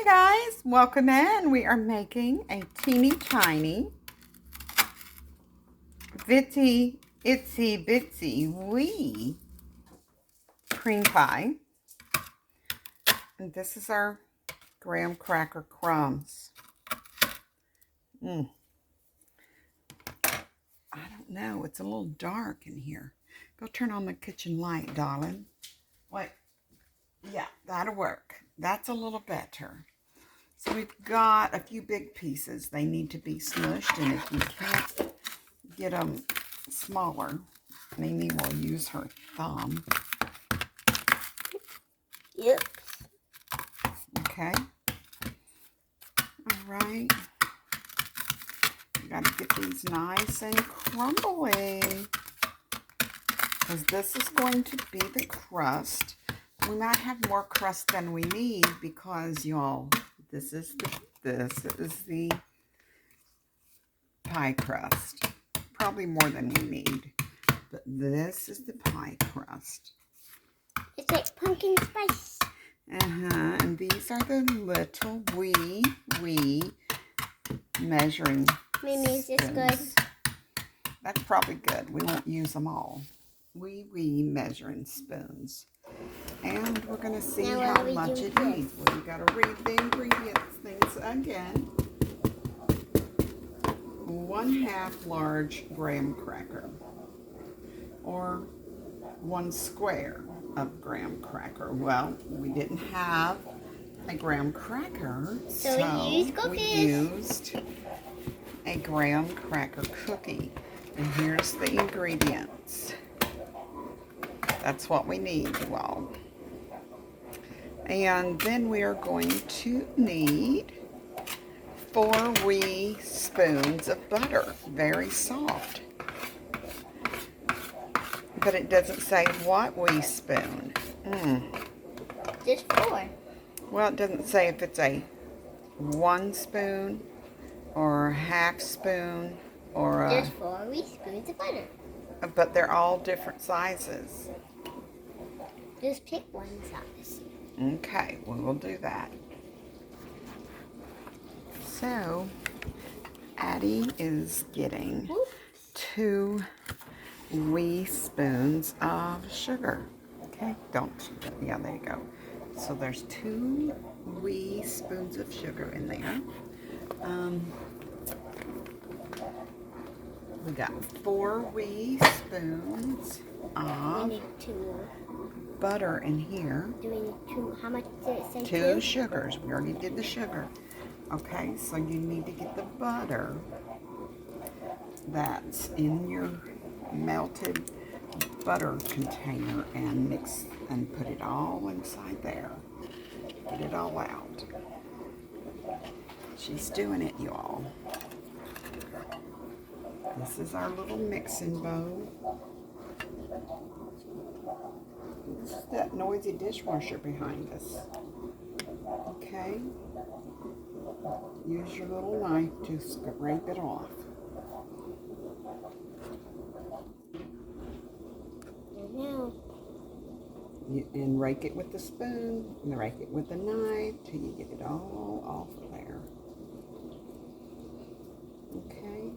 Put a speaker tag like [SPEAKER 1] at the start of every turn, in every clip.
[SPEAKER 1] Hey guys, welcome in. We are making a teeny tiny, itsy bitsy wee cream pie. And this is our graham cracker crumbs. I don't know, it's a little dark in here. Go turn on the kitchen light, darling. Wait, yeah, that'll work. That's a little better. So we've got a few big pieces. They need to be smushed, and if you can't get them smaller, Mimi will use her thumb.
[SPEAKER 2] Yep.
[SPEAKER 1] Okay. All right. You got to get these nice and crumbly, because this is going to be the crust. We might have more crust than we need because, y'all, this is the pie crust. Probably more than we need, but this is the pie crust.
[SPEAKER 2] It's like pumpkin spice.
[SPEAKER 1] And these are the little wee measuring
[SPEAKER 2] Mimi, is this good?
[SPEAKER 1] That's probably good. We won't use them all. Wee measuring spoons. And we're going to see how much it needs. Well, you got to read the ingredients things again. 1/2 large graham cracker, or 1 square of graham cracker. Well, we didn't have a graham cracker, so we used a graham cracker cookie. And here's the ingredients. That's what we need, you all. And then we are going to need 4 wee spoons of butter, very soft. But it doesn't say what wee spoon.
[SPEAKER 2] Just 4.
[SPEAKER 1] Well, it doesn't say if it's a 1 spoon or a 1/2 spoon or a...
[SPEAKER 2] Just 4 wee spoons of butter.
[SPEAKER 1] But they're all different sizes.
[SPEAKER 2] Just pick one size.
[SPEAKER 1] Okay, we will do that. So, Addi is getting 2 wee spoons of sugar. Okay, yeah, there you go. So there's 2 wee spoons of sugar in there. We got 4 wee spoons of butter in here.
[SPEAKER 2] Do we need 2? How much did it say?
[SPEAKER 1] 2 sugars. We already did the sugar. Okay, so you need to get the butter that's in your melted butter container and mix and put it all inside there. Get it all out. She's doing it, y'all. This is our little mixing bowl. This is that noisy dishwasher behind us. Okay. Use your little knife to scrape it off. And rake it with the spoon, and rake it with the knife till you get it all off of there. Okay.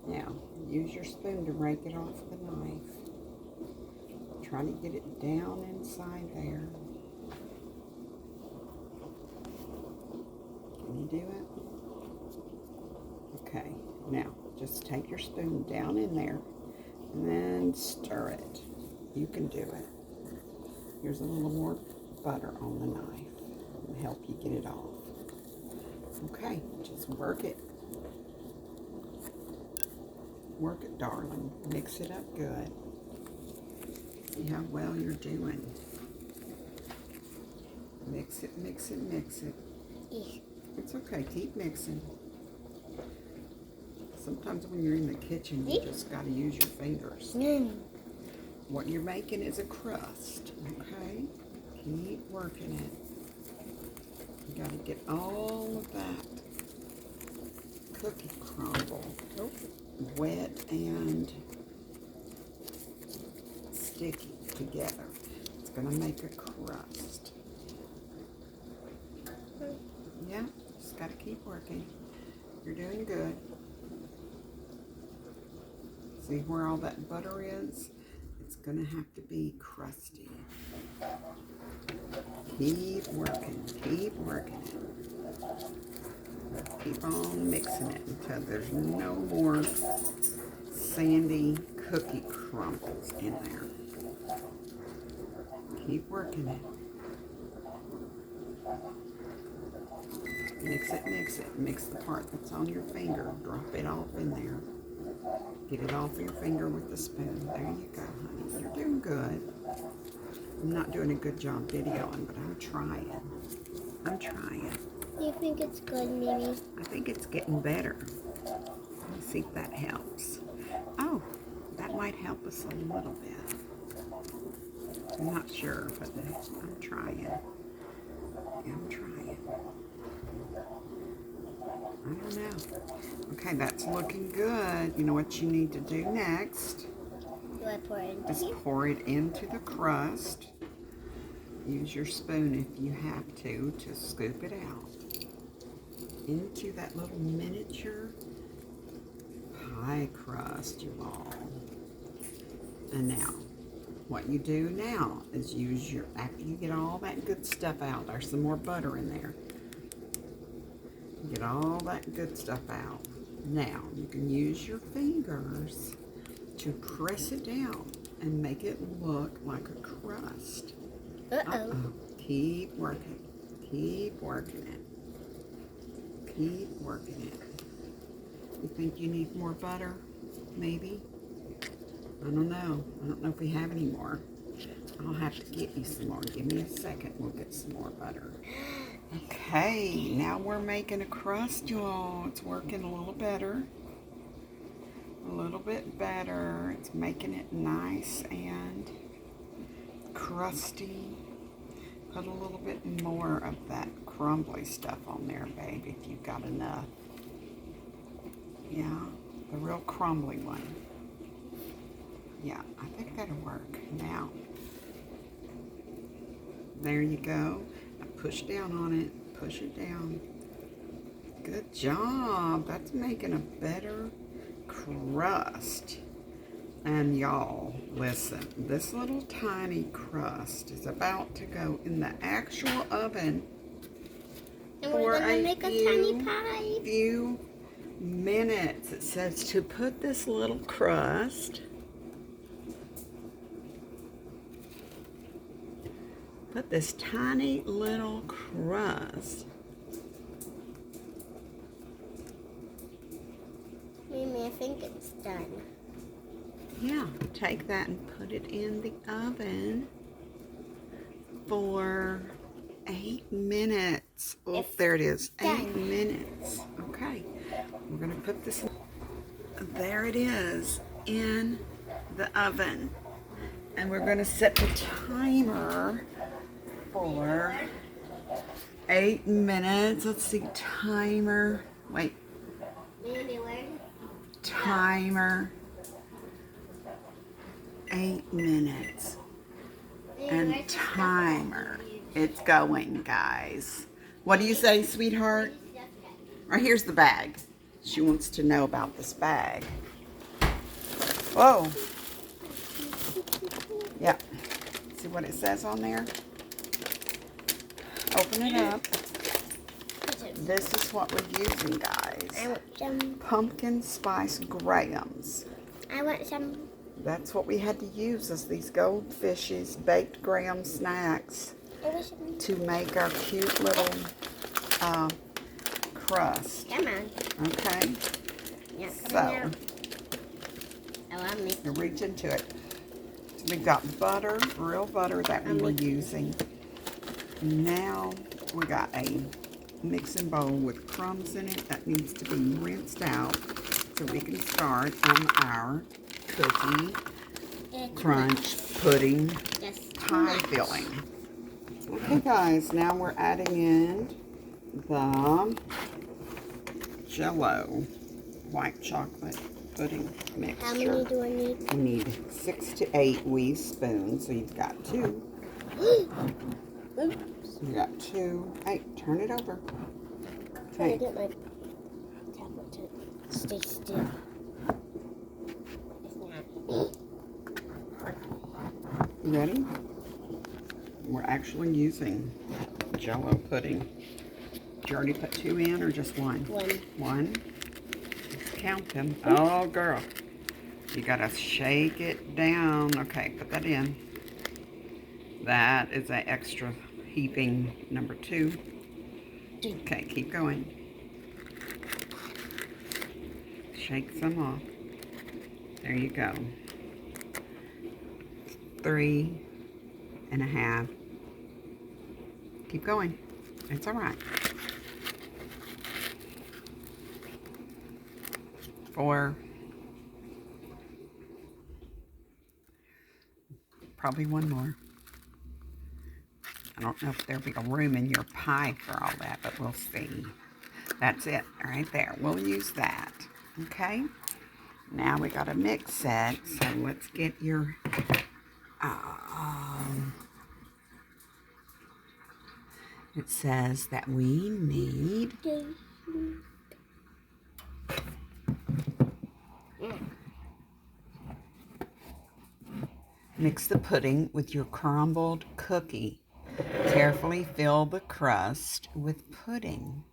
[SPEAKER 1] Now, use your spoon to rake it off the knife. Try to get it down inside there. Can you do it? Okay. Now, just take your spoon down in there and then stir it. You can do it. Here's a little more butter on the knife to help you get it off. Okay, just work it. Work it, darling. Mix it up good. See how well you're doing. Mix it, mix it, mix it. It's okay, keep mixing. Sometimes when you're in the kitchen, you just got to use your fingers. What you're making is a crust, okay? Keep working it. You got to get all of that cookie crumble wet and sticky together. It's going to make a crust. just got to keep working. You're doing good. See where all that butter is? It's going to have to be crusty. Keep working. Keep working it. Keep on mixing it until there's no more sandy cookie crumbles in there. Keep working it. Mix it, mix it. Mix the part that's on your finger. Drop it off in there. Get it off your finger with the spoon. There you go, honey. You're doing good. I'm not doing a good job videoing, but I'm trying. I'm trying.
[SPEAKER 2] You think it's good, Mimi?
[SPEAKER 1] I think it's getting better. Let me see if that helps. Oh, that might help us a little bit. I'm not sure, but I'm trying. I'm trying. I don't know. Okay, that's looking good. You know what you need to do next?
[SPEAKER 2] Do I pour it into
[SPEAKER 1] Is
[SPEAKER 2] here?
[SPEAKER 1] pour it into the crust. Use your spoon if you have to scoop it out. Into that little miniature pie crust, you all. And now, what you do now is use your, after you get all that good stuff out, there's some more butter in there. Get all that good stuff out. Now, you can use your fingers to press it down and make it look like a crust.
[SPEAKER 2] Uh-oh.
[SPEAKER 1] Keep working. Keep working it. Keep working it. You think you need more butter? Maybe? I don't know. I don't know if we have any more. I'll have to get you some more. Give me a second. We'll get some more butter. Okay, now we're making a crust, you all. It's working a little better. A little bit better. It's making it nice and crusty. Put a little bit more of that crumbly stuff on there, babe, if you've got enough. Yeah, the real crumbly one. Yeah, I think that'll work. Now, there you go. Now push down on it. Push it down. Good job. That's making a better crust. And y'all, listen, this little tiny crust is about to go in the actual oven
[SPEAKER 2] And
[SPEAKER 1] for
[SPEAKER 2] we're gonna make a tiny pie.
[SPEAKER 1] few minutes. It says to put this little crust, put this tiny little crust.
[SPEAKER 2] Mimi, I think it's done.
[SPEAKER 1] Yeah, take that and put it in the oven for 8 minutes. Oh, there it is. 8 minutes. Okay. We're going to put this, there it is, in the oven. And we're going to set the timer for 8 minutes. Let's see, timer. Wait.
[SPEAKER 2] Mimi, where?
[SPEAKER 1] Timer. 8 minutes. And timer. It's going, guys. What do you say, sweetheart? Or here's the bag. She wants to know about this bag. Whoa. Yeah. See what it says on there? Open it up. This is what we're using, guys.
[SPEAKER 2] I want some.
[SPEAKER 1] Pumpkin spice grahams.
[SPEAKER 2] I want some.
[SPEAKER 1] That's what we had to use, is these goldfish's baked graham snacks
[SPEAKER 2] I want some.
[SPEAKER 1] to make our cute little crust.
[SPEAKER 2] Come on.
[SPEAKER 1] Okay,
[SPEAKER 2] Yeah,
[SPEAKER 1] so
[SPEAKER 2] I want me.
[SPEAKER 1] you reach into it. So we've got butter, real butter that we were using. Now we got a mixing bowl with crumbs in it that needs to be rinsed out so we can start on our cookie crunch pudding pie filling. Okay, guys, now we're adding in the Jell-O white chocolate pudding mixture.
[SPEAKER 2] How many do I need?
[SPEAKER 1] You need 6 to 8 wee spoons, so you've got 2.
[SPEAKER 2] Oops.
[SPEAKER 1] You got 2. Hey, turn it over.
[SPEAKER 2] trying to get my tablet to stay still. It's not.
[SPEAKER 1] You ready? We're actually using Jell-O pudding. Did you already put 2 in or just 1?
[SPEAKER 2] 1.
[SPEAKER 1] 1. Let's count them. Oh, girl. You gotta shake it down. Okay, put that in. That is an extra heaping number 2. Okay, keep going. Shake some off. There you go. 3.5. Keep going. It's all right. 4. Probably 1 more. I don't know if there'll be a room in your pie for all that, but we'll see. That's it right there. We'll use that. Okay? Now we got to mix it. So let's get your... it says that we need... Mix the pudding with your crumbled cookie. Carefully fill the crust with pudding.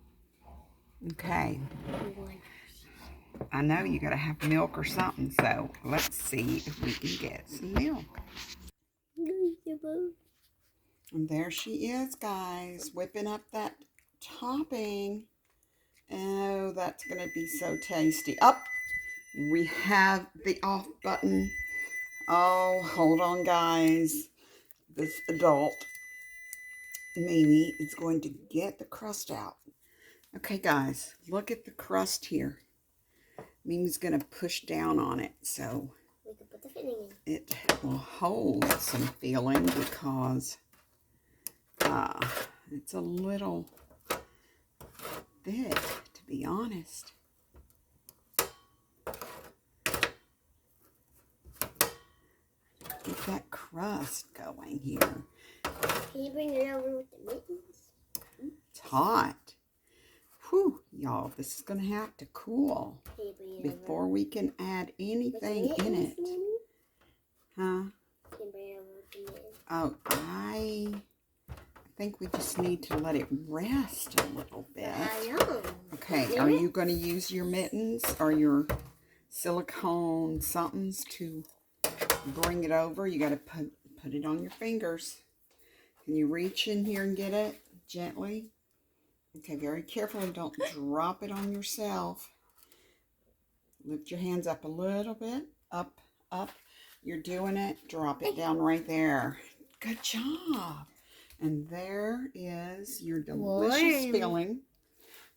[SPEAKER 1] Okay. I know you gotta have milk or something, so let's see if we can get some milk. And there she is, guys, whipping up that topping. Oh, that's gonna be so tasty. Up, we have the off button. Oh, hold on, guys. This adult, Mimi, is going to get the crust out. Okay, guys, look at the crust here. Mimi's going to push down on it so
[SPEAKER 2] We can put the filling in.
[SPEAKER 1] it will hold some filling because it's a little thick, to be honest. Get that crust going here.
[SPEAKER 2] Can you bring it over with the mittens?
[SPEAKER 1] It's hot. Whew, y'all, this is going to have to cool
[SPEAKER 2] Can you bring it
[SPEAKER 1] before we can add anything in it. Huh?
[SPEAKER 2] Can you bring it over with the mittens?
[SPEAKER 1] Oh, I think we just need to let it rest a little bit.
[SPEAKER 2] I know.
[SPEAKER 1] Okay, are you going to use your mittens or your silicone somethings to bring it over? You got to put it on your fingers. Can you reach in here and get it gently? Okay, very carefully. Don't drop it on yourself. Lift your hands up a little bit. Up, up. You're doing it. Drop it down right there. Good job. And there is your delicious filling.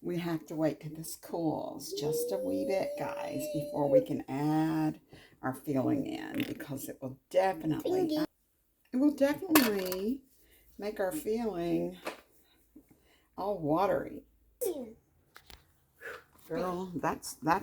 [SPEAKER 1] We have to wait till this cools just a wee bit, guys, before we can add our filling in, because it will definitely make our filling all watery. Girl, that's